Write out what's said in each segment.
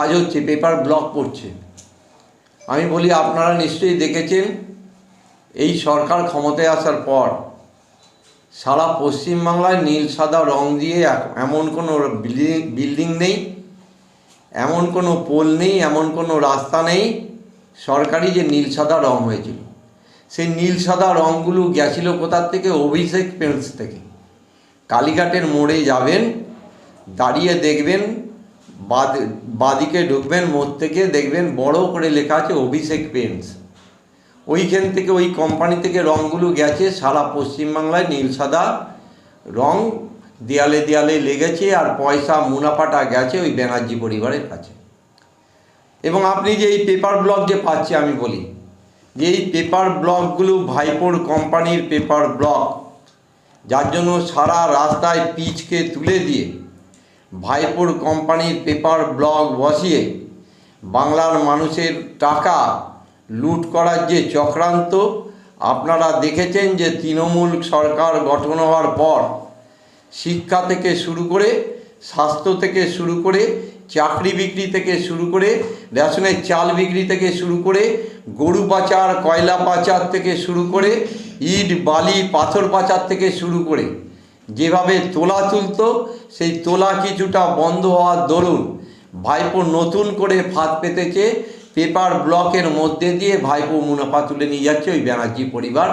কাজ হচ্ছে, paper block পড়ছে। আমি বলি আপনারা নিশ্চয়ই দেখেছেন এই সরকার ক্ষমতায় আসার পর সারা পশ্চিমবাংলায় নীল সাদা রং দিয়ে এমন কোনো বিল্ডিং নেই, এমন কোনো পোল নেই, এমন কোনো রাস্তা নেই সরকারি যে নীল সাদা রং হয়েছিল। সেই নীল সাদা রঙগুলো গেছিল কোথার থেকে? অভিষেক পেন্টস থেকে। কালীঘাটের মোড়ে যাবেন, দাঁড়িয়ে দেখবেন, বাদিকে ঢুকবেন, মোড় থেকে দেখবেন বড় করে লেখা আছে অভিষেক পেন্টস। ওইখান থেকে, ওই কোম্পানি থেকে রঙগুলো গেছে সারা পশ্চিমবাংলায়। নীল সাদা রং দেয়ালে দেয়ালে লেগেছে, আর পয়সা মুনাফাটা গেছে ওই ব্যানার্জি পরিবারের কাছে। এবং আপনি যে এই পেপার ব্লক যে পাচ্ছে, আমি বলি যে এই পেপার ব্লকগুলো ভাইপোর কোম্পানির পেপার ব্লক, যার জন্য সারা রাস্তায় পিচকে তুলে দিয়ে ভাইপোর কোম্পানির পেপার ব্লক বসিয়ে বাংলার মানুষের টাকা লুট করার যে চক্রান্ত আপনারা দেখেছেন। যে তৃণমূল সরকার গঠন হওয়ার পর শিক্ষা থেকে শুরু করে, স্বাস্থ্য থেকে শুরু করে, চাকরি বিক্রি থেকে শুরু করে, রেশনের চাল বিক্রি থেকে শুরু করে, গরু পাচার, কয়লা পাচার থেকে শুরু করে, ইট বালি পাথর পাচার থেকে শুরু করে যেভাবে তোলা তুলতো, সেই তোলা কিছুটা বন্ধ হওয়ার দরুন ভাইপো নতুন করে ফাঁদ পেতেছে। পেপার ব্লকের মধ্যে দিয়ে ভাইপো মুনাফা তুলে নিয়ে যাচ্ছে ওই ব্যানার্জি পরিবার।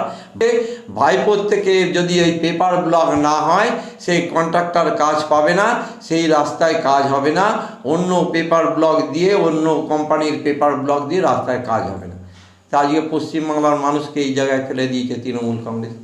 ভাইপোর থেকে যদি ওই পেপার ব্লক না হয়, সেই কন্ট্রাক্টর কাজ পাবে না, সেই রাস্তায় কাজ হবে না। অন্য পেপার ব্লক দিয়ে, অন্য কোম্পানির পেপার ব্লক দিয়ে রাস্তায় কাজ হবে না। তা আজকে পশ্চিমবাংলার মানুষকে এই জায়গায় ফেলে দিয়েছে তৃণমূল কংগ্রেস।